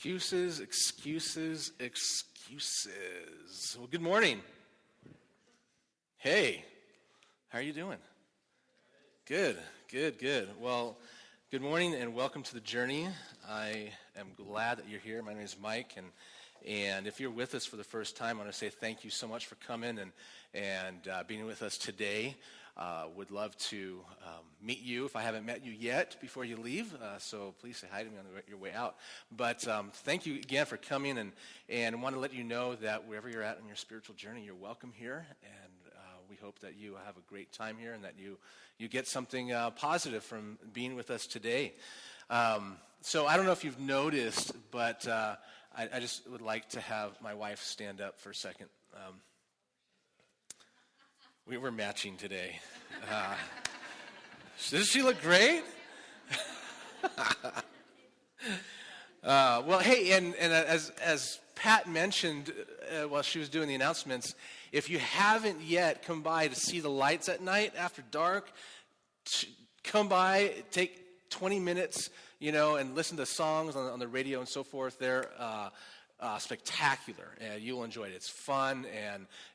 Excuses, excuses, excuses. Well, good morning. Hey, how are you doing? Good. Well, good morning and welcome to the journey. I am glad that you're here. My name is Mike, and if you're with us for the first time, I want to say thank you so much for coming and being with us today. Would love to meet you if I haven't met you yet before you leave, so please say hi to me on your way out. But thank you again for coming, and want to let you know that wherever you're at on your spiritual journey, you're welcome here, and we hope that you have a great time here and that you get something positive from being with us today. So I don't know if you've noticed, but I just would like to have my wife stand up for a second. We were matching today. Does she look great? Well, hey, and as Pat mentioned while she was doing the announcements, if you haven't yet come by to see the lights at night after dark, come by, take 20 minutes, and listen to songs on the radio and so forth. They're spectacular, and you'll enjoy it. It's fun,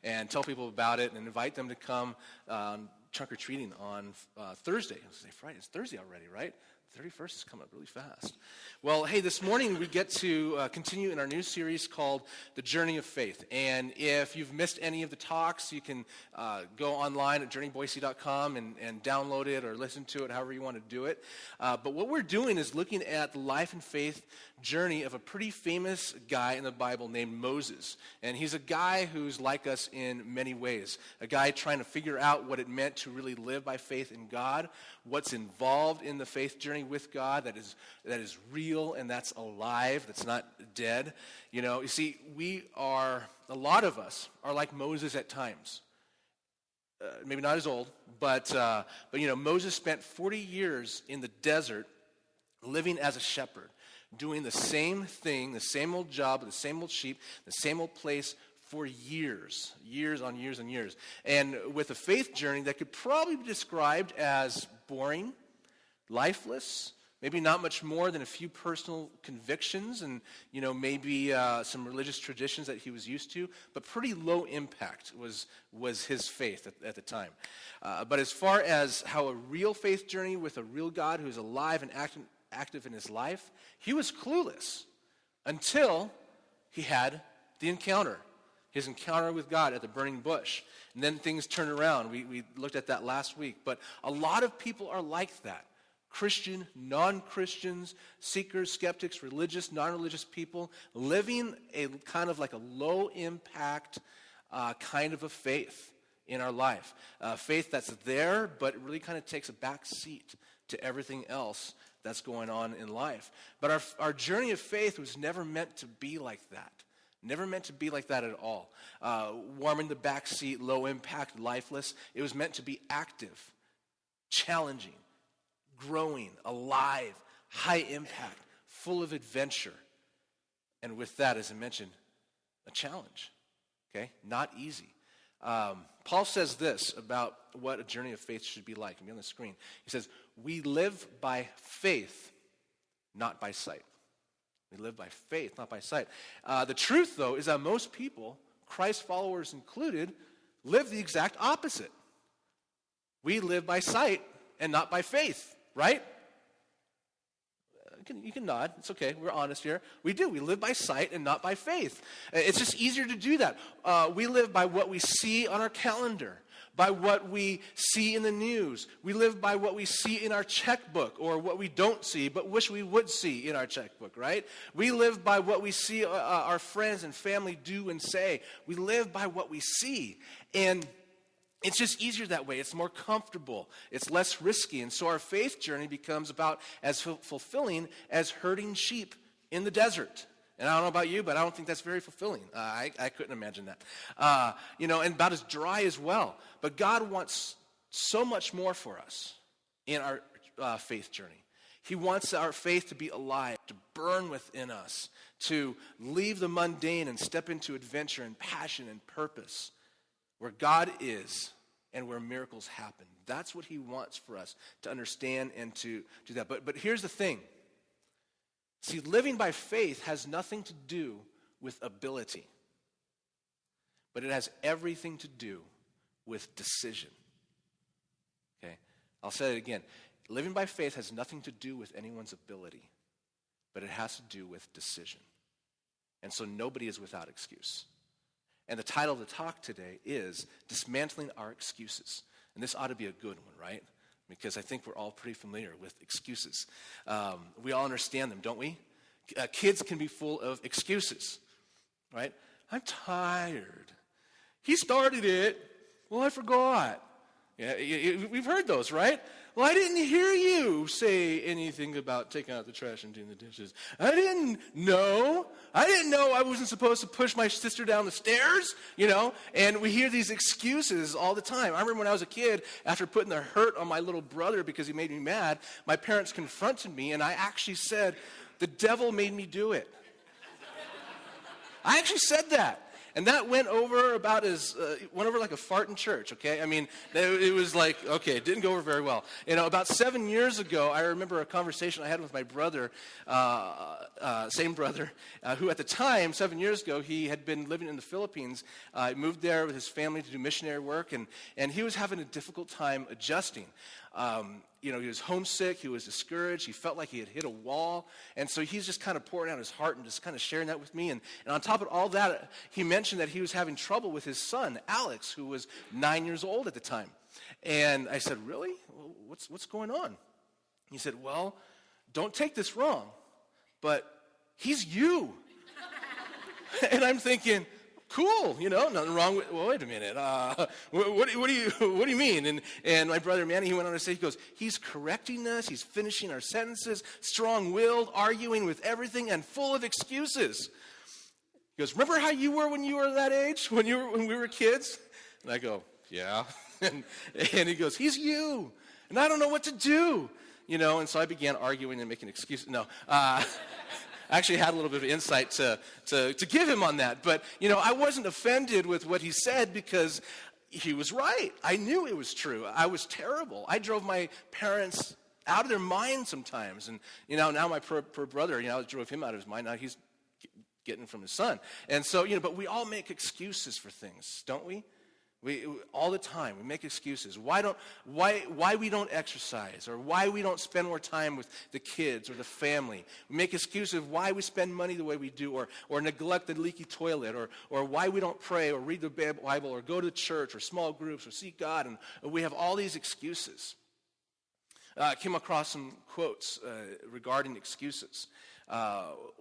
and tell people about it, and invite them to come trunk-or-treating on Thursday. I was going to say Friday. It's Thursday already, right? 31st is coming up really fast. Well, hey, this morning we get to continue in our new series called The Journey of Faith. And if you've missed any of the talks, you can go online at journeyboise.com and download it or listen to it however you want to do it. But what we're doing is looking at the life and faith journey of a pretty famous guy in the Bible named Moses. And he's a guy who's like us in many ways. A guy trying to figure out what it meant to really live by faith in God, what's involved in the faith journey with God that is real and that's alive, that's not dead. You see, a lot of us are like Moses at times. Maybe not as old, but Moses spent 40 years in the desert living as a shepherd, doing the same thing, the same old job, the same old sheep, the same old place for years on years and years. And with a faith journey that could probably be described as boring, lifeless, maybe not much more than a few personal convictions and, maybe some religious traditions that he was used to, but pretty low impact was his faith at the time. But as far as how a real faith journey with a real God who's alive and active in his life, he was clueless until he had the encounter. His encounter with God at the burning bush. And then things turned around. We looked at that last week. But a lot of people are like that. Christian, non-Christians, seekers, skeptics, religious, non-religious people, living a kind of like a low-impact kind of a faith in our life. Faith that's there, but it really kind of takes a back seat to everything else that's going on in life. But our journey of faith was never meant to be like that. Never meant to be like that at all. Warm in the back seat, low impact, lifeless. It was meant to be active, challenging, growing, alive, high impact, full of adventure. And with that, as I mentioned, a challenge. Okay? Not easy. Paul says this about what a journey of faith should be like. It'll be on the screen. He says, we live by faith, not by sight. We live by faith, not by sight. The truth, though, is that most people, Christ followers included, live the exact opposite. We live by sight and not by faith, right? You can nod. It's okay. We're honest here. We do. We live by sight and not by faith. It's just easier to do that. We live by what we see on our calendar, by what we see in the news. We live by what we see in our checkbook, or what we don't see but wish we would see in our checkbook, right? We live by what we see our friends and family do and say. We live by what we see. And it's just easier that way. It's more comfortable. It's less risky. And so our faith journey becomes about as fulfilling as herding sheep in the desert. And I don't know about you, but I don't think that's very fulfilling. I couldn't imagine that. And about as dry as well. But God wants so much more for us in our faith journey. He wants our faith to be alive, to burn within us, to leave the mundane and step into adventure and passion and purpose, where God is and where miracles happen. That's what he wants for us to understand and to do that. But here's the thing. See, living by faith has nothing to do with ability, but it has everything to do with decision. Okay? I'll say it again. Living by faith has nothing to do with anyone's ability, but it has to do with decision. And so nobody is without excuse. And the title of the talk today is Dismantling Our Excuses. And this ought to be a good one, right? Because I think we're all pretty familiar with excuses. We all understand them, don't we? Kids can be full of excuses, right? I'm tired. He started it. Well, I forgot. Yeah, we've heard those, right? Well, I didn't hear you say anything about taking out the trash and doing the dishes. I didn't know I wasn't supposed to push my sister down the stairs, and we hear these excuses all the time. I remember when I was a kid, after putting the hurt on my little brother because he made me mad, my parents confronted me, and I actually said, the devil made me do it. I actually said that. And that went over like a fart in church, okay? I mean, it was like, okay, it didn't go over very well. About 7 years ago, I remember a conversation I had with my brother, same brother, who at the time, 7 years ago, he had been living in the Philippines. He moved there with his family to do missionary work, and he was having a difficult time adjusting. He was homesick, he was discouraged, he felt like he had hit a wall, and so he's just kind of pouring out his heart and just kind of sharing that with me. And on top of all that, he mentioned that he was having trouble with his son, Alex, who was 9 years old at the time. And I said, really? Well, what's going on? He said, well, don't take this wrong, but he's you. And I'm thinking, cool, nothing wrong with, well, wait a minute, what do you mean? And my brother Manny, he went on to say, he goes, he's correcting us, he's finishing our sentences, strong-willed, arguing with everything, and full of excuses. He goes, remember how you were when you were that age, when we were kids? And I go, yeah. And he goes, he's you, and I don't know what to do. And so I began arguing and making excuses. No, I actually had a little bit of insight to give him on that. But, I wasn't offended with what he said because he was right. I knew it was true. I was terrible. I drove my parents out of their mind sometimes. And, now my poor brother, I drove him out of his mind. Now he's getting from his son. And so, but we all make excuses for things, don't we? We all the time, we make excuses. Why we don't exercise, or why we don't spend more time with the kids or the family. We make excuses of why we spend money the way we do, or neglect the leaky toilet, or why we don't pray or read the Bible or go to church or small groups or seek God. And we have all these excuses. I came across some quotes regarding excuses.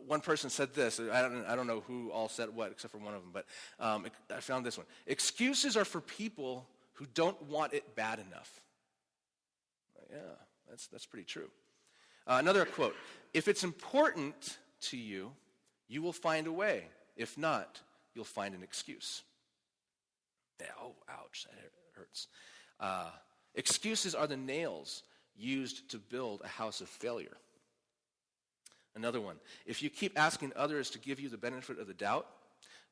One person said this. I don't know who all said what except for one of them, but I found this one. Excuses are for people who don't want it bad enough. Yeah, that's pretty true. Another quote. If it's important to you, you will find a way. If not, you'll find an excuse. Yeah, oh, ouch, that hurts. Excuses are the nails used to build a house of failure. Another one, if you keep asking others to give you the benefit of the doubt,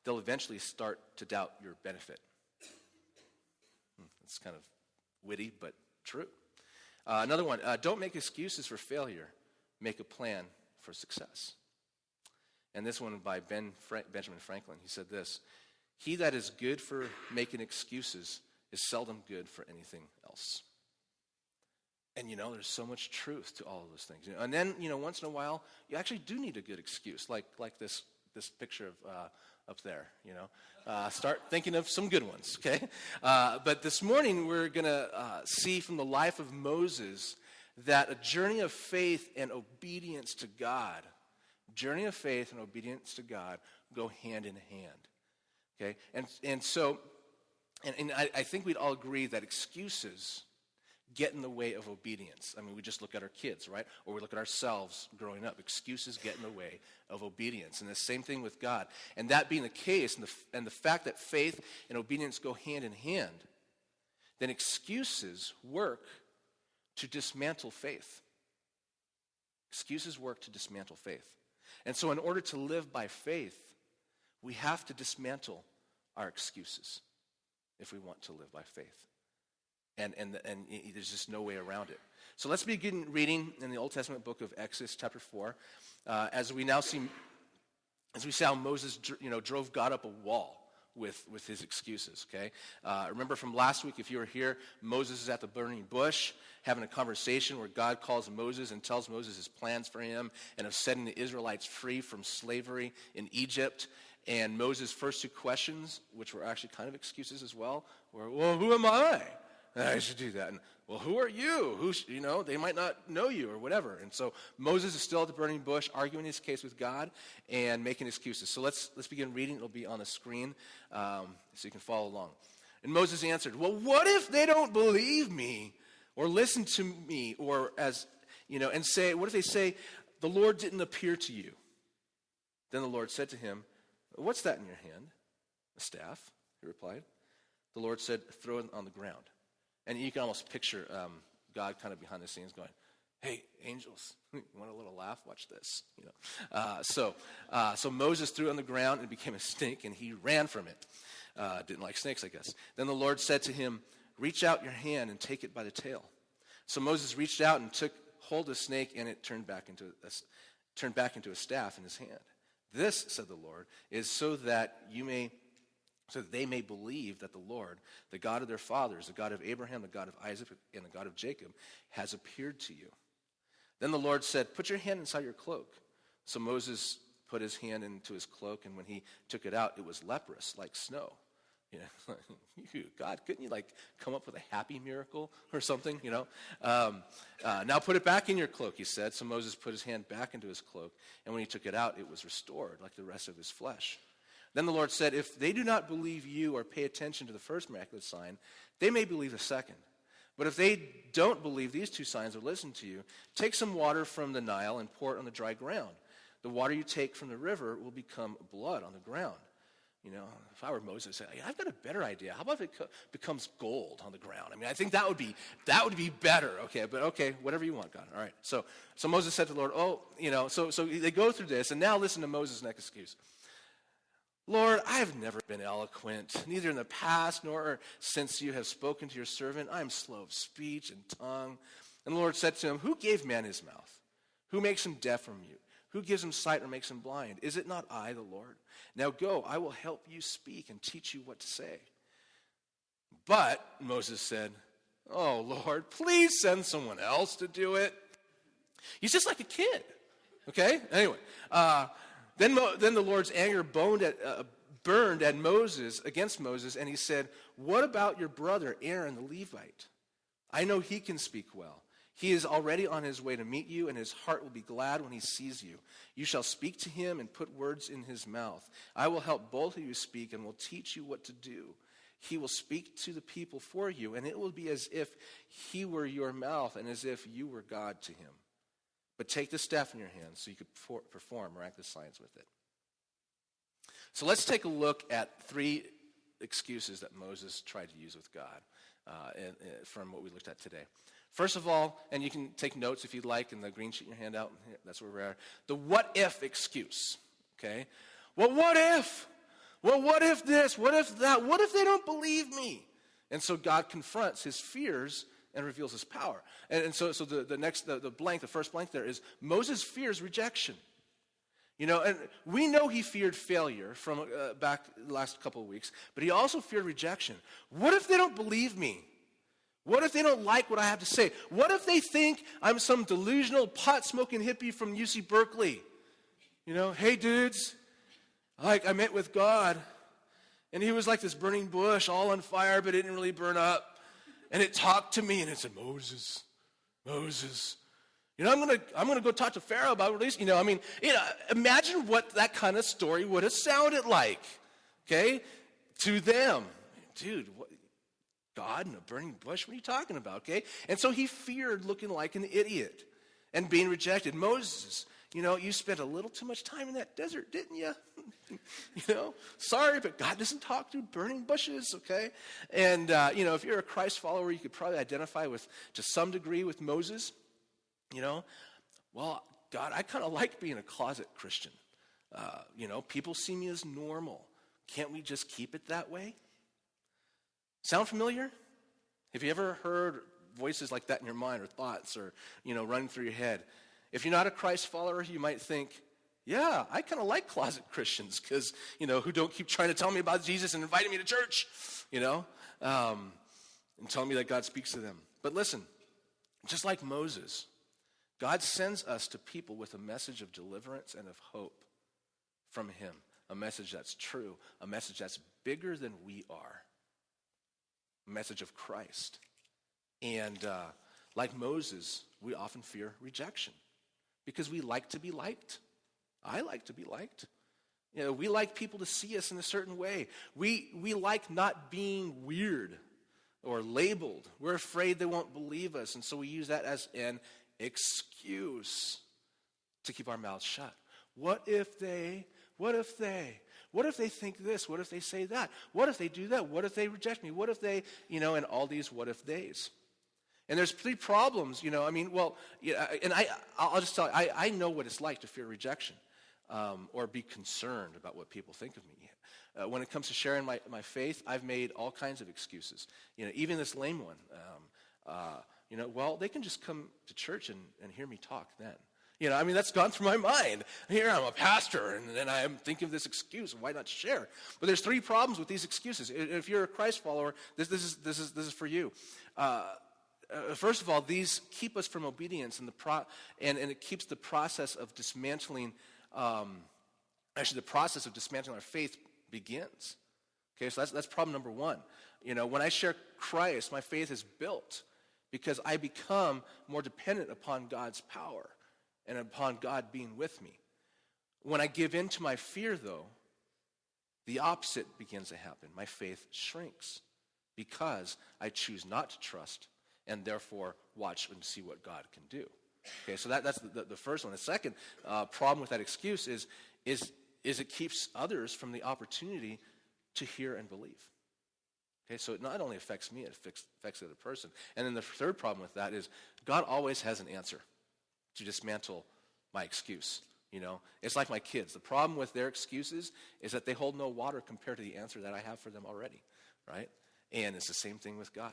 they'll eventually start to doubt your benefit. It's kind of witty, but true. Another one, don't make excuses for failure. Make a plan for success. And this one by Benjamin Franklin, he said this, he that is good for making excuses is seldom good for anything else. And, there's so much truth to all of those things. And then, once in a while, you actually do need a good excuse, like this picture of up there, Start thinking of some good ones, okay? But this morning, we're going to see from the life of Moses that a journey of faith and obedience to God, go hand in hand, okay? And so I think we'd all agree that excuses get in the way of obedience. I mean, we just look at our kids, right? Or we look at ourselves growing up. Excuses get in the way of obedience. And the same thing with God. And that being the case, and the fact that faith and obedience go hand in hand, then excuses work to dismantle faith. Excuses work to dismantle faith. And so in order to live by faith, we have to dismantle our excuses if we want to live by faith. And there's just no way around it. So let's begin reading in the Old Testament book of Exodus chapter 4, as we see how Moses drove God up a wall with his excuses, okay? Remember from last week, if you were here, Moses is at the burning bush having a conversation where God calls Moses and tells Moses his plans for him and of setting the Israelites free from slavery in Egypt. And Moses' first two questions, which were actually kind of excuses as well, were, well, who am I? I should do that. And, well, who are you? They might not know you or whatever. And so Moses is still at the burning bush, arguing his case with God and making excuses. So let's begin reading. It'll be on the screen so you can follow along. And Moses answered, well, what if they don't believe me or listen to me or and say, what if they say, the Lord didn't appear to you? Then the Lord said to him, what's that in your hand? A staff, he replied. The Lord said, throw it on the ground. And you can almost picture God kind of behind the scenes going, hey, angels, you want a little laugh? Watch this. So Moses threw it on the ground and it became a snake, and he ran from it. Didn't like snakes, I guess. Then the Lord said to him, reach out your hand and take it by the tail. So Moses reached out and took hold of the snake, and it turned back into a staff in his hand. This, said the Lord, is so that they may believe that the Lord, the God of their fathers, the God of Abraham, the God of Isaac, and the God of Jacob, has appeared to you. Then the Lord said, put your hand inside your cloak. So Moses put his hand into his cloak, and when he took it out, it was leprous, like snow. God, couldn't you come up with a happy miracle or something, Now put it back in your cloak, he said. So Moses put his hand back into his cloak, and when he took it out, it was restored, like the rest of his flesh. Then the Lord said, if they do not believe you or pay attention to the first miraculous sign, they may believe the second. But if they don't believe these two signs or listen to you, take some water from the Nile and pour it on the dry ground. The water you take from the river will become blood on the ground. If I were Moses, I'd say, I've got a better idea. How about if it becomes gold on the ground? I think that would be better. Okay, whatever you want, God. All right. So Moses said to the Lord, so they go through this, and now listen to Moses' next excuse. Lord, I have never been eloquent, neither in the past nor since you have spoken to your servant. I am slow of speech and tongue. And the Lord said to him, who gave man his mouth? Who makes him deaf or mute? Who gives him sight or makes him blind? Is it not I, the Lord? Now go, I will help you speak and teach you what to say. But, Moses said, oh, Lord, please send someone else to do it. He's just like a kid, okay? Anyway, Then the Lord's anger burned at Moses, against Moses, and he said, what about your brother Aaron the Levite? I know he can speak well. He is already on his way to meet you, and his heart will be glad when he sees you. You shall speak to him and put words in his mouth. I will help both of you speak and will teach you what to do. He will speak to the people for you, and it will be as if he were your mouth and as if you were God to him. But take the staff in your hand so you could perform miraculous signs with it. So let's take a look at three excuses that Moses tried to use with God from what we looked at today. First of all, and you can take notes if you'd like in the green sheet in your handout. That's where we are. The what if excuse. Okay? Well, what if? Well, what if this? What if that? What if they don't believe me? And so God confronts his fears and reveals his power. And so the first blank there is Moses fears rejection. And we know he feared failure from back the last couple of weeks, but he also feared rejection. What if they don't believe me? What if they don't like what I have to say? What if they think I'm some delusional pot-smoking hippie from UC Berkeley? Hey dudes, I met with God, and he was like this burning bush, all on fire, but it didn't really burn up. And it talked to me, and it said, Moses. I'm gonna go talk to Pharaoh about this. Imagine what that kind of story would have sounded like, okay, to them. Dude, what, God in a burning bush? What are you talking about, okay? And so he feared looking like an idiot and being rejected. Moses, you spent a little too much time in that desert, didn't you? Sorry, but God doesn't talk through burning bushes, okay? And, if you're a Christ follower, you could probably identify to some degree with Moses. Well, God, I kind of like being a closet Christian. People see me as normal. Can't we just keep it that way? Sound familiar? Have you ever heard voices like that in your mind or thoughts or, running through your head? If you're not a Christ follower, you might think, yeah, I kind of like closet Christians because, who don't keep trying to tell me about Jesus and inviting me to church, and telling me that God speaks to them. But listen, just like Moses, God sends us to people with a message of deliverance and of hope from him, a message that's true, a message that's bigger than we are, a message of Christ. And like Moses, we often fear rejection because we like to be liked. I like to be liked. We like people to see us in a certain way. We like not being weird or labeled. We're afraid they won't believe us, and so we use that as an excuse to keep our mouths shut. What if they think this? What if they say that? What if they do that? What if they reject me? What if they, and all these what if theys. And there's three problems, and I'll just tell you, I know what it's like to fear rejection or be concerned about what people think of me. When it comes to sharing my faith, I've made all kinds of excuses. Even this lame one. Well, they can just come to church and hear me talk then. That's gone through my mind. Here, I'm a pastor, and then I'm thinking of this excuse. Why not share? But there's three problems with these excuses. If you're a Christ follower, this is for you. First of all, these keep us from obedience, and it keeps the process of dismantling. The process of dismantling our faith begins. Okay, so that's problem number one. When I share Christ, my faith is built because I become more dependent upon God's power and upon God being with me. When I give in to my fear, though, the opposite begins to happen. My faith shrinks because I choose not to trust and therefore watch and see what God can do. Okay, so that's the first one. The second problem with that excuse is it keeps others from the opportunity to hear and believe. Okay, so it not only affects me, it affects the other person. And then the third problem with that is God always has an answer to dismantle my excuse. It's like my kids. The problem with their excuses is that they hold no water compared to the answer that I have for them already, right? And it's the same thing with God.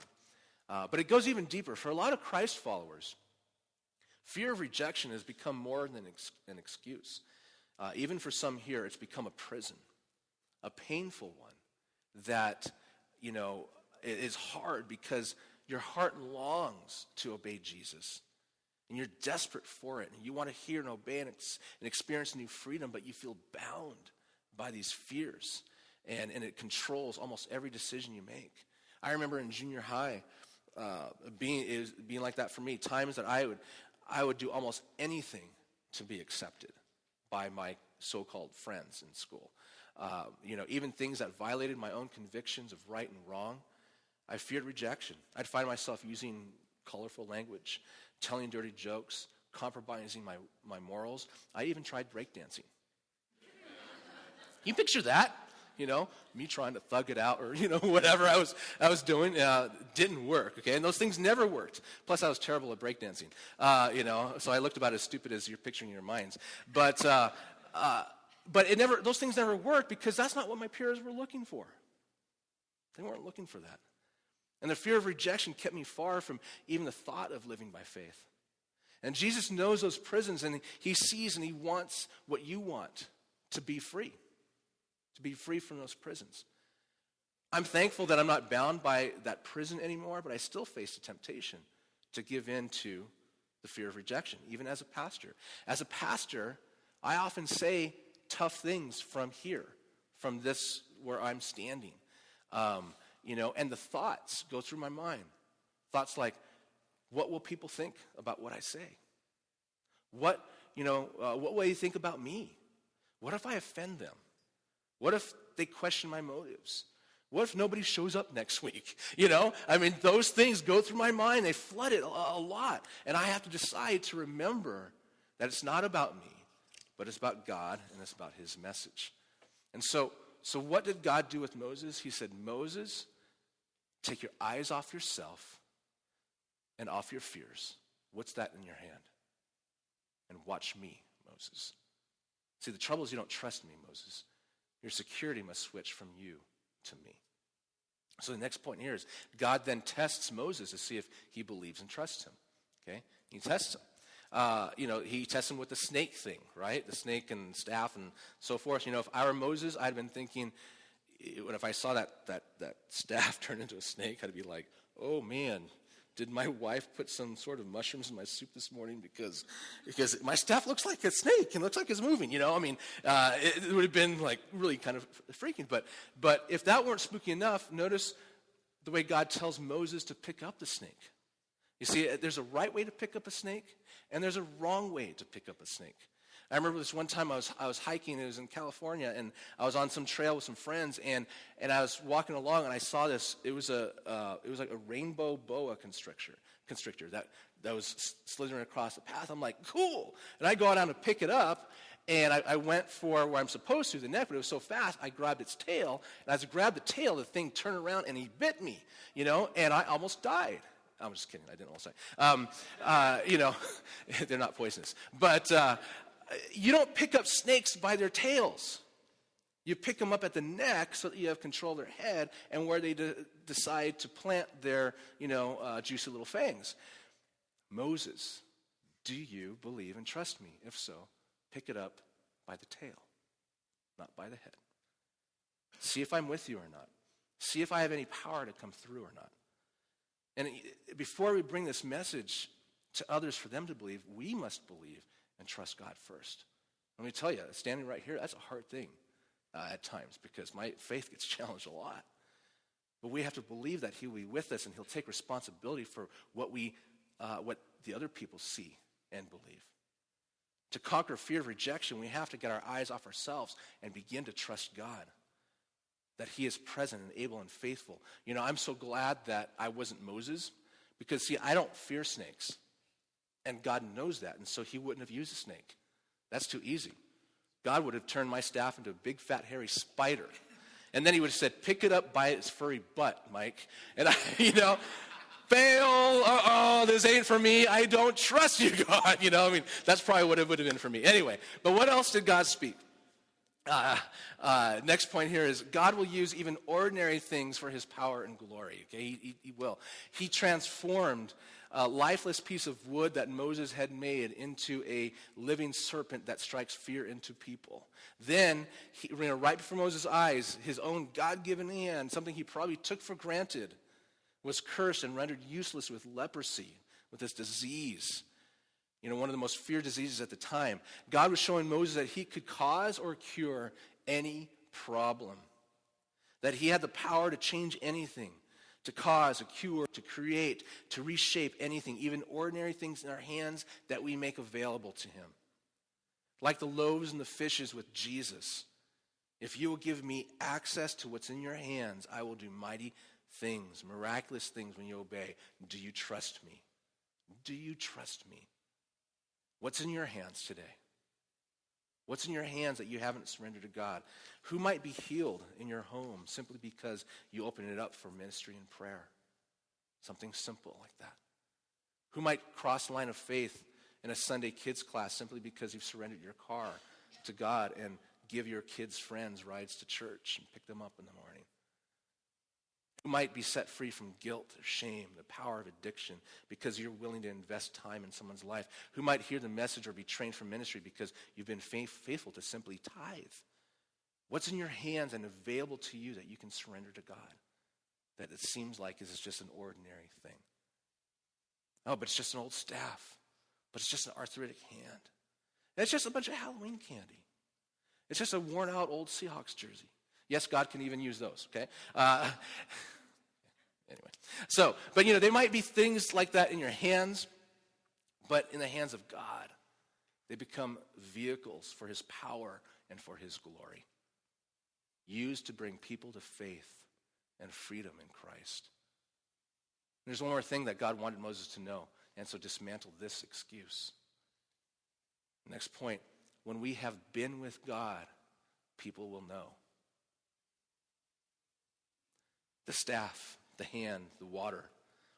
But it goes even deeper. For a lot of Christ followers, fear of rejection has become more than an excuse. Even for some here, it's become a prison, a painful one that, it is hard because your heart longs to obey Jesus. And you're desperate for it. And you want to hear and obey and experience new freedom, but you feel bound by these fears. And it controls almost every decision you make. I remember in junior high, being like that for me. Times that I would do almost anything to be accepted by my so-called friends in school. Even things that violated my own convictions of right and wrong. I feared rejection. I'd find myself using colorful language, telling dirty jokes, compromising my morals. I even tried breakdancing. You picture that? Me trying to thug it out or, whatever I was doing didn't work, okay? And those things never worked. Plus, I was terrible at breakdancing, so I looked about as stupid as you're picturing in your minds. But those things never worked because that's not what my peers were looking for. They weren't looking for that. And the fear of rejection kept me far from even the thought of living by faith. And Jesus knows those prisons, and he sees and he wants what you want, to be free. To be free from those prisons. I'm thankful that I'm not bound by that prison anymore, but I still face the temptation to give in to the fear of rejection, even as a pastor. As a pastor, I often say tough things from here, from this where I'm standing. And the thoughts go through my mind. Thoughts like, what will people think about what I say? What will they think about me? What if I offend them? What if they question my motives? What if nobody shows up next week? Those things go through my mind. They flood it a lot. And I have to decide to remember that it's not about me, but it's about God and it's about his message. And so what did God do with Moses? He said, Moses, take your eyes off yourself and off your fears. What's that in your hand? And watch me, Moses. See, the trouble is you don't trust me, Moses. Your security must switch from you to me. So the next point here is God then tests Moses to see if he believes and trusts him. Okay? He tests him. He tests him with the snake thing, right? The snake and staff and so forth. If I were Moses, I'd been thinking, if I saw that staff turn into a snake, I'd be like, oh man, did my wife put some sort of mushrooms in my soup this morning because my staff looks like a snake and looks like it's moving, it would have been like really kind of freaking. But if that weren't spooky enough, notice the way God tells Moses to pick up the snake. You see, there's a right way to pick up a snake, and there's a wrong way to pick up a snake. I remember this one time I was hiking. It was in California, and I was on some trail with some friends, and I was walking along, and I saw this. It was like a rainbow boa constrictor that was slithering across the path. I'm like, cool, and I go out to pick it up, and I went for where I'm supposed to, the neck, but it was so fast, I grabbed its tail, and as I grabbed the tail, the thing turned around and he bit me, and I almost died. I'm just kidding. I didn't almost say. They're not poisonous. But you don't pick up snakes by their tails. You pick them up at the neck so that you have control of their head and where they decide to plant their, juicy little fangs. Moses, do you believe and trust me? If so, pick it up by the tail, not by the head. See if I'm with you or not. See if I have any power to come through or not. And before we bring this message to others for them to believe, we must believe and trust God first. Let me tell you, standing right here, that's a hard thing at times because my faith gets challenged a lot. But we have to believe that he will be with us and he'll take responsibility for what the other people see and believe. To conquer fear of rejection, we have to get our eyes off ourselves and begin to trust God. That he is present and able and faithful. I'm so glad that I wasn't Moses because, see, I don't fear snakes. And God knows that, and so he wouldn't have used a snake. That's too easy. God would have turned my staff into a big, fat, hairy spider. And then he would have said, pick it up by its furry butt, Mike. And fail. This ain't for me. I don't trust you, God. That's probably what it would have been for me. Anyway, but what else did God speak? Next point here is God will use even ordinary things for his power and glory. Okay, he will. He transformed a lifeless piece of wood that Moses had made into a living serpent that strikes fear into people. Then, right before Moses' eyes, his own God-given hand, something he probably took for granted, was cursed and rendered useless with leprosy, with this disease. One of the most feared diseases at the time. God was showing Moses that he could cause or cure any problem. That he had the power to change anything, to cause, a cure, to create, to reshape anything, even ordinary things in our hands that we make available to him. Like the loaves and the fishes with Jesus. If you will give me access to what's in your hands, I will do mighty things, miraculous things when you obey. Do you trust me? Do you trust me? What's in your hands today? What's in your hands that you haven't surrendered to God? Who might be healed in your home simply because you open it up for ministry and prayer? Something simple like that. Who might cross the line of faith in a Sunday kids class simply because you've surrendered your car to God and give your kids' friends rides to church and pick them up in the morning? Who might be set free from guilt or shame, the power of addiction, because you're willing to invest time in someone's life? Who might hear the message or be trained for ministry because you've been faithful to simply tithe? What's in your hands and available to you that you can surrender to God? That it seems like is just an ordinary thing. Oh, but it's just an old staff. But it's just an arthritic hand. And it's just a bunch of Halloween candy. It's just a worn out old Seahawks jersey. Yes, God can even use those, okay? Anyway. But there might be things like that in your hands, but in the hands of God, they become vehicles for his power and for his glory. Used to bring people to faith and freedom in Christ. There's one more thing that God wanted Moses to know, and so dismantle this excuse. Next point, when we have been with God, people will know. The staff, the hand, the water,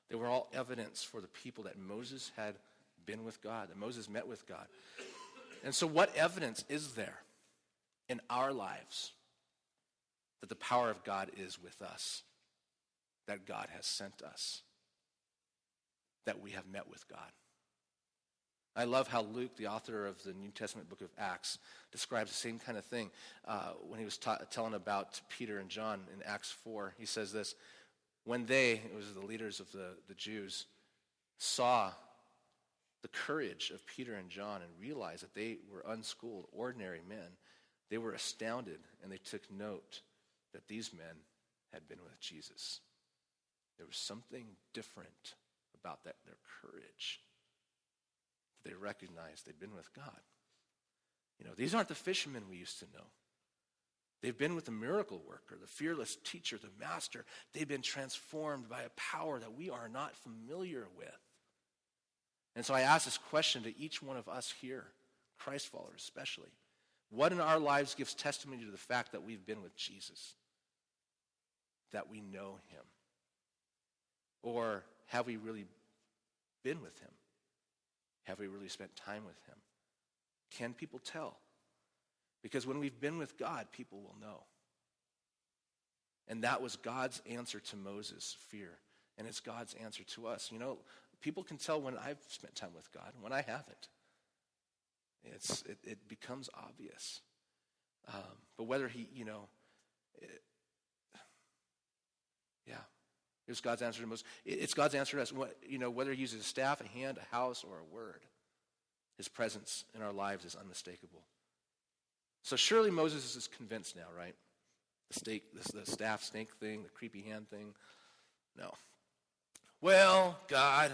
they were all evidence for the people that Moses had been with God, that Moses met with God. And so what evidence is there in our lives that the power of God is with us? that God has sent us, that we have met with God. I love how Luke, the author of the New Testament book of Acts, describes the same kind of thing when he was telling about Peter and John in Acts 4. He says this, when they, it was the leaders of the Jews, saw the courage of Peter and John and realized that they were unschooled, ordinary men, they were astounded and they took note that these men had been with Jesus. There was something different about their courage. They recognized they'd been with God. These aren't the fishermen we used to know. They've been with the miracle worker, the fearless teacher, the master. They've been transformed by a power that we are not familiar with. And so I ask this question to each one of us here, Christ followers especially. What in our lives gives testimony to the fact that we've been with Jesus? That we know him? Or have we really been with him? Have we really spent time with him? Can people tell? Because when we've been with God, people will know. And that was God's answer to Moses' fear. And it's God's answer to us. People can tell when I've spent time with God, when I haven't. It becomes obvious. But whether it was God's answer to Moses. It's God's answer to us. Whether he uses a staff, a hand, a house, or a word, his presence in our lives is unmistakable. So surely Moses is convinced now, right? The staff snake thing, the creepy hand thing. No. Well, God,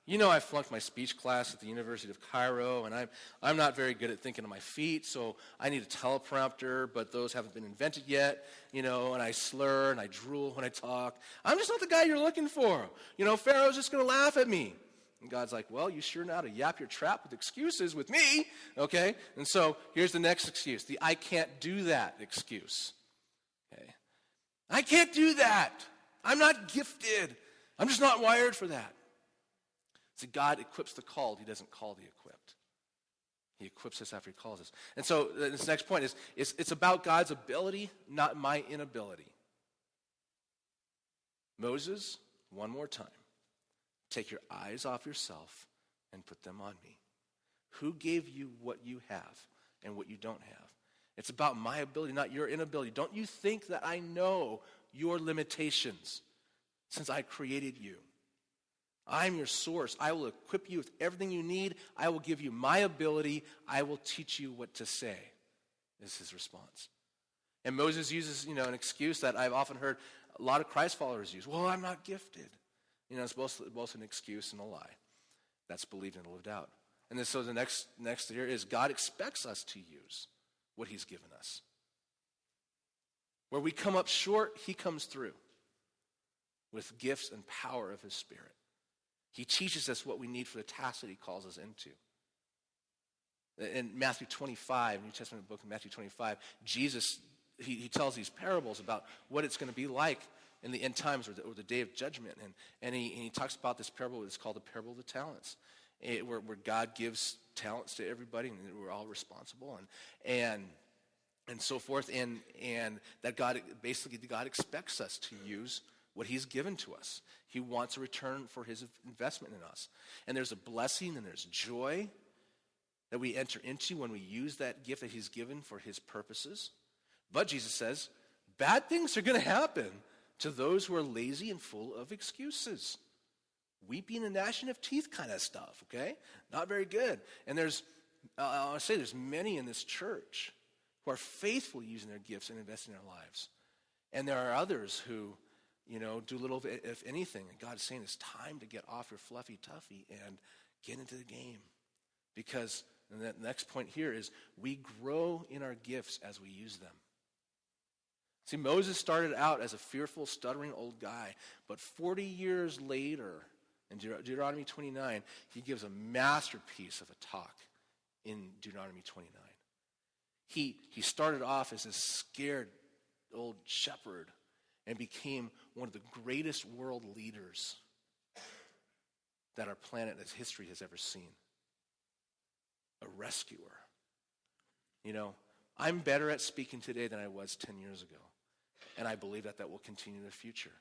I flunked my speech class at the University of Cairo, and I'm not very good at thinking on my feet, so I need a teleprompter, but those haven't been invented yet, and I slur and I drool when I talk. I'm just not the guy you're looking for. Pharaoh's just going to laugh at me. And God's like, well, you sure know how to yap your trap with excuses with me, okay? And so here's the next excuse, the I can't do that excuse. Okay? I can't do that. I'm not gifted. I'm just not wired for that. See, God equips the called. He doesn't call the equipped. He equips us after he calls us. And so this next point is it's about God's ability, not my inability. Moses, one more time. Take your eyes off yourself and put them on me. Who gave you what you have and what you don't have? It's about my ability, not your inability. Don't you think that I know your limitations since I created you? I'm your source. I will equip you with everything you need. I will give you my ability. I will teach you what to say, is his response. And Moses uses, an excuse that I've often heard a lot of Christ followers use. Well, I'm not gifted. It's both an excuse and a lie. That's believed and lived out. And then, so the next here is God expects us to use what he's given us. Where we come up short, he comes through with gifts and power of his Spirit. He teaches us what we need for the task that he calls us into. In Matthew 25, New Testament book in Matthew 25, Jesus, he tells these parables about what it's going to be like in the end times or the day of judgment. And he talks about this parable that's called the parable of the talents, where God gives talents to everybody and we're all responsible and so forth. And that God expects us to use what he's given to us. He wants a return for his investment in us. And there's a blessing and there's joy that we enter into when we use that gift that he's given for his purposes. But Jesus says, bad things are going to happen to those who are lazy and full of excuses. Weeping and gnashing of teeth kind of stuff, okay? Not very good. And there's many in this church who are faithfully using their gifts and investing in their lives. And there are others who, do little, if anything. And God's saying it's time to get off your fluffy tuffy and get into the game. Because, and the next point here is, we grow in our gifts as we use them. See, Moses started out as a fearful, stuttering old guy, but 40 years later, in Deuteronomy 29, he gives a masterpiece of a talk in Deuteronomy 29. He started off as a scared old shepherd and became one of the greatest world leaders that our planet, as history has ever seen. A rescuer. I'm better at speaking today than I was 10 years ago. And I believe that will continue in the future.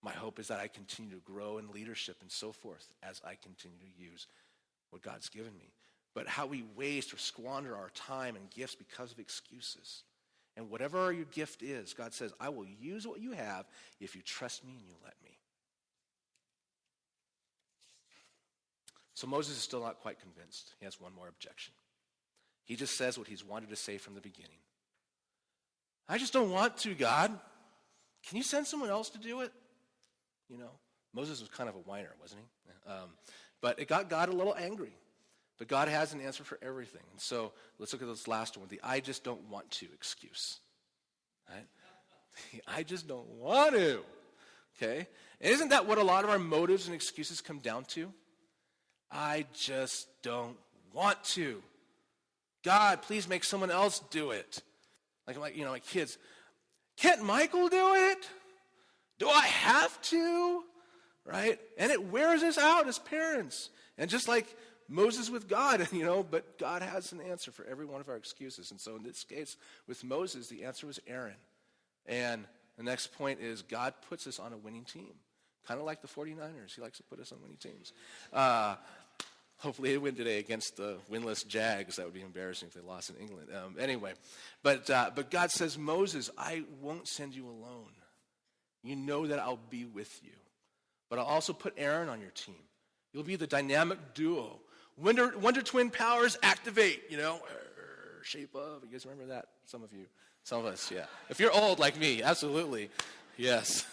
My hope is that I continue to grow in leadership and so forth as I continue to use what God's given me. But how we waste or squander our time and gifts because of excuses. And whatever your gift is, God says, I will use what you have if you trust me and you let me. So Moses is still not quite convinced. He has one more objection. He just says what he's wanted to say from the beginning. I just don't want to, God. Can you send someone else to do it? You know, Moses was kind of a whiner, wasn't he? But it got God a little angry. But God has an answer for everything. And so let's look at this last one, the I just don't want to excuse. Right? I just don't want to. Okay? And isn't that what a lot of our motives and excuses come down to? I just don't want to. God, please make someone else do it. Like my kids, can't Michael do it? Do I have to? Right? And it wears us out as parents. And just like Moses with God, but God has an answer for every one of our excuses. And so in this case, with Moses, the answer was Aaron. And the next point is God puts us on a winning team. Kind of like the 49ers. He likes to put us on winning teams. Hopefully they win today against the winless Jags. That would be embarrassing if they lost in England. Anyway, but God says, Moses, I won't send you alone. You know that I'll be with you. But I'll also put Aaron on your team. You'll be the dynamic duo. Wonder Twin powers activate, shape of. You guys remember that? Some of you. Some of us, yeah. If you're old like me, absolutely. Yes.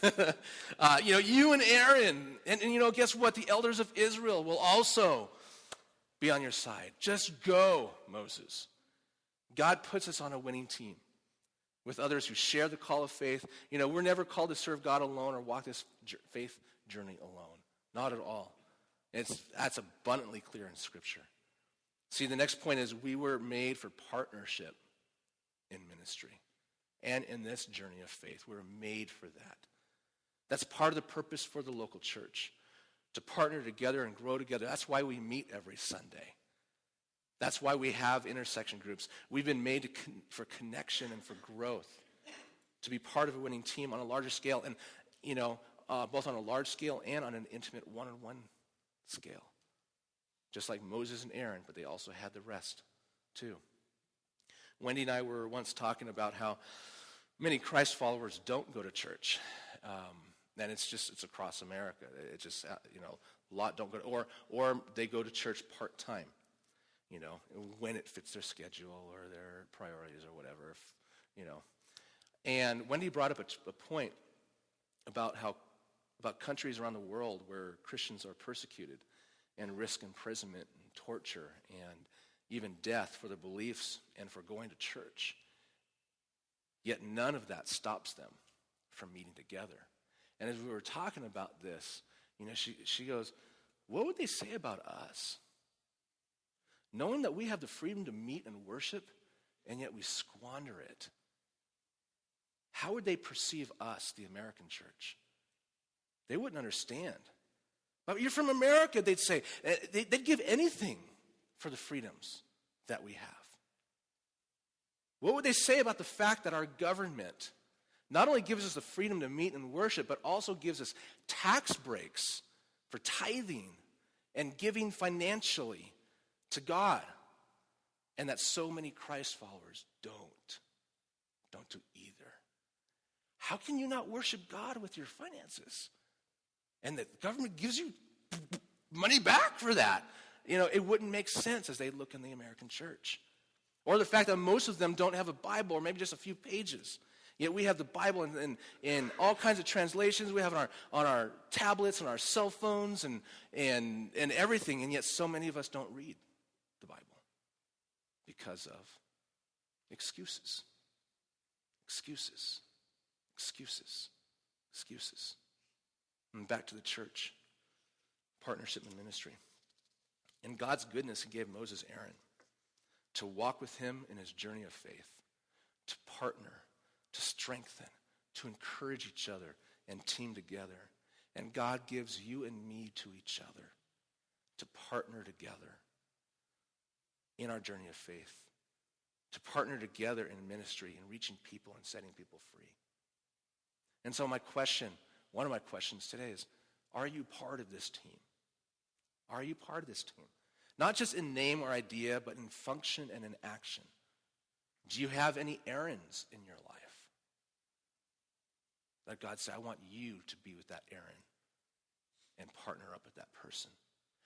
You and Aaron. And guess what? The elders of Israel will also be on your side. Just go, Moses. God puts us on a winning team with others who share the call of faith. We're never called to serve God alone or walk this faith journey alone. Not at all. That's abundantly clear in Scripture. See, the next point is we were made for partnership in ministry and in this journey of faith. We were made for that. That's part of the purpose for the local church, to partner together and grow together. That's why we meet every Sunday. That's why we have intersection groups. We've been made for connection and for growth, to be part of a winning team on a larger scale, and both on a large scale and on an intimate one-on-one scale. Just like Moses and Aaron, but they also had the rest too. Wendy and I were once talking about how many Christ followers don't go to church. And it's across America. It's just, a lot don't go to, or they go to church part-time, when it fits their schedule or their priorities or whatever, And Wendy brought up a point about countries around the world where Christians are persecuted and risk imprisonment and torture and even death for their beliefs and for going to church. Yet none of that stops them from meeting together. And as we were talking about this, she goes, what would they say about us? Knowing that we have the freedom to meet and worship, and yet we squander it. How would they perceive us, the American church? They wouldn't understand. But you're from America, they'd say. They'd give anything for the freedoms that we have. What would they say about the fact that our government not only gives us the freedom to meet and worship, but also gives us tax breaks for tithing and giving financially to God, and that so many Christ followers don't do either? How can you not worship God with your finances? And the government gives you money back for that. It wouldn't make sense as they look in the American church. Or the fact that most of them don't have a Bible, or maybe just a few pages. Yet we have the Bible in all kinds of translations. We have it on our tablets, on our cell phones, and everything. And yet so many of us don't read the Bible because of excuses. Excuses. Excuses. Excuses. And back to the church. Partnership and ministry. In God's goodness, he gave Moses Aaron to walk with him in his journey of faith, to partner, to strengthen, to encourage each other and team together. And God gives you and me to each other to partner together in our journey of faith, to partner together in ministry and reaching people and setting people free. And so my question, one of my questions today is, are you part of this team? Are you part of this team? Not just in name or idea, but in function and in action. Do you have any Aarons in your life? That God said, I want you to be with that Aaron and partner up with that person.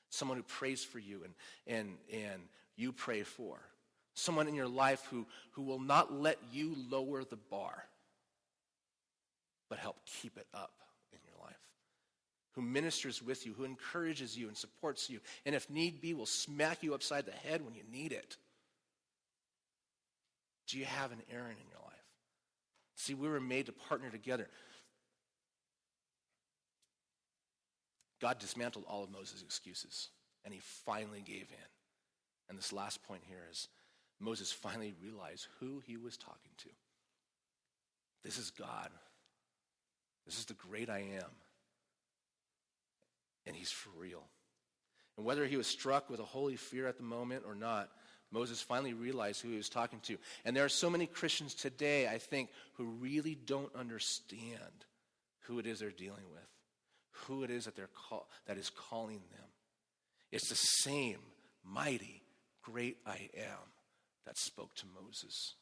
Someone who prays for you and you pray for. Someone in your life who will not let you lower the bar, but help keep it up in your life. Who ministers with you, who encourages you and supports you, and if need be, will smack you upside the head when you need it. Do you have an Aaron in your life? See, we were made to partner together. God dismantled all of Moses' excuses, and he finally gave in. And this last point here is Moses finally realized who he was talking to. This is God. This is the great I am. And he's for real. And whether he was struck with a holy fear at the moment or not, Moses finally realized who he was talking to. And there are so many Christians today, I think, who really don't understand who it is they're dealing with, who it is that is calling them. It's the same mighty, great I am that spoke to Moses,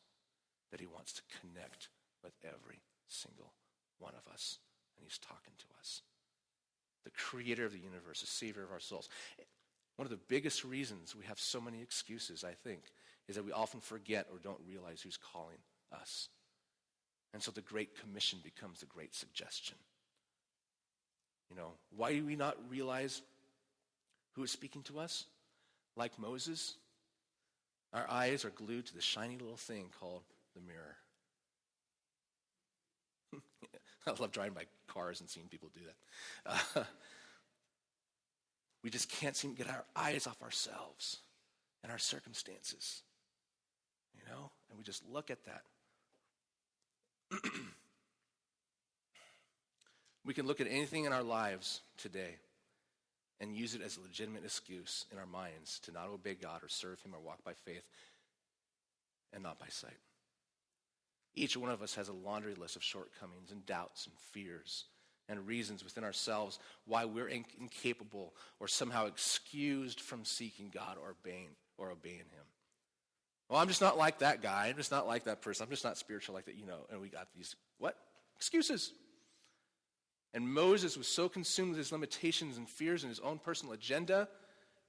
that he wants to connect with every single one of us. And he's talking to us. The creator of the universe, the savior of our souls. One of the biggest reasons we have so many excuses, I think, is that we often forget or don't realize who's calling us. And so the Great Commission becomes the great suggestion. Why do we not realize who is speaking to us? Like Moses, our eyes are glued to the shiny little thing called the mirror. I love driving by cars and seeing people do that. We just can't seem to get our eyes off ourselves and our circumstances. And we just look at that. We can look at anything in our lives today and use it as a legitimate excuse in our minds to not obey God or serve him or walk by faith and not by sight. Each one of us has a laundry list of shortcomings and doubts and fears and reasons within ourselves why we're incapable or somehow excused from seeking God or obeying him. Well, I'm just not like that guy. I'm just not like that person. I'm just not spiritual like that, and we got these, excuses. And Moses was so consumed with his limitations and fears and his own personal agenda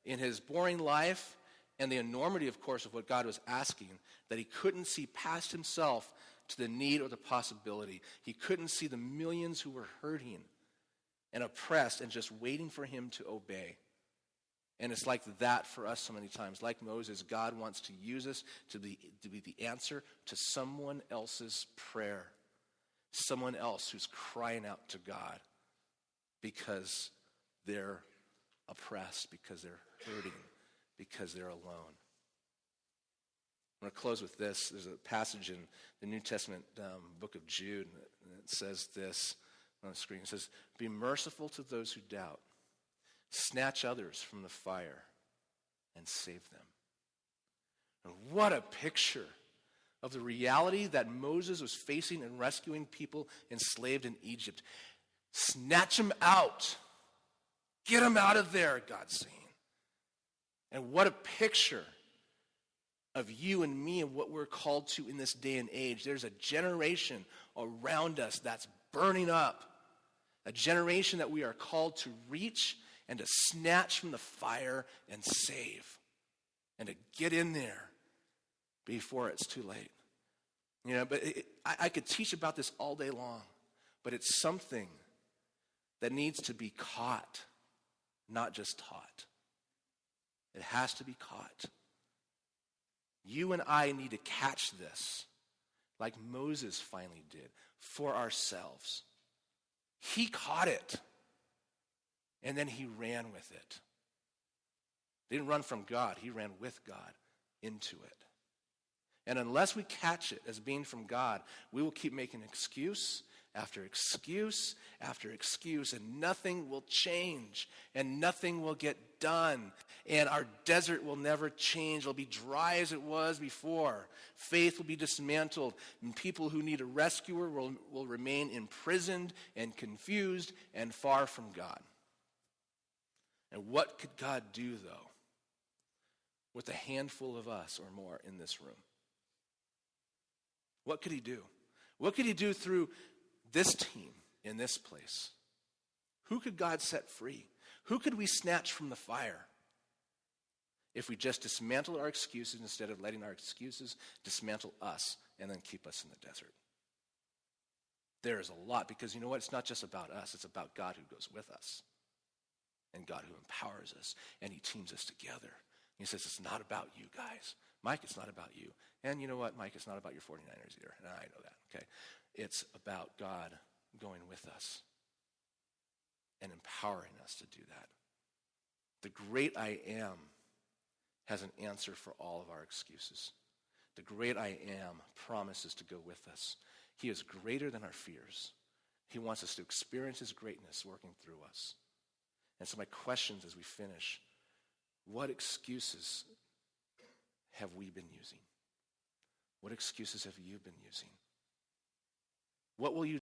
in his boring life and the enormity, of course, of what God was asking, that he couldn't see past himself to the need or the possibility. He couldn't see the millions who were hurting and oppressed and just waiting for him to obey. And it's like that for us so many times. Like Moses, God wants to use us to be the answer to someone else's prayer. Someone else who's crying out to God because they're oppressed, because they're hurting, because they're alone. I'm going to close with this. There's a passage in the New Testament book of Jude, and it says this on the screen. It says, "Be merciful to those who doubt. Snatch others from the fire and save them." And what a picture of the reality that Moses was facing in rescuing people enslaved in Egypt. Snatch them out. Get them out of there, God's saying. And what a picture of you and me and what we're called to in this day and age. There's a generation around us that's burning up. A generation that we are called to reach and to snatch from the fire and save. And to get in there before it's too late. But I could teach about this all day long, but it's something that needs to be caught, not just taught. It has to be caught. You and I need to catch this, like Moses finally did, for ourselves. He caught it, and then he ran with it. He didn't run from God, he ran with God into it. And unless we catch it as being from God, we will keep making an excuse after excuse after excuse, and nothing will change, and nothing will get done, and our desert will never change. It'll be dry as it was before. Faith will be dismantled, and people who need a rescuer will remain imprisoned and confused and far from God. And what could God do, though, with a handful of us or more in this room? What could he do? What could he do through this team in this place? Who could God set free? Who could we snatch from the fire if we just dismantle our excuses instead of letting our excuses dismantle us and then keep us in the desert? There is a lot, because you know what? It's not just about us. It's about God who goes with us and God who empowers us, and he teams us together. He says, it's not about you guys. Mike, it's not about you. And you know what, Mike? It's not about your 49ers either. And I know that, okay? It's about God going with us and empowering us to do that. The great I am has an answer for all of our excuses. The great I am promises to go with us. He is greater than our fears. He wants us to experience his greatness working through us. And so my questions as we finish, what excuses have we been using? What excuses have you been using? What will you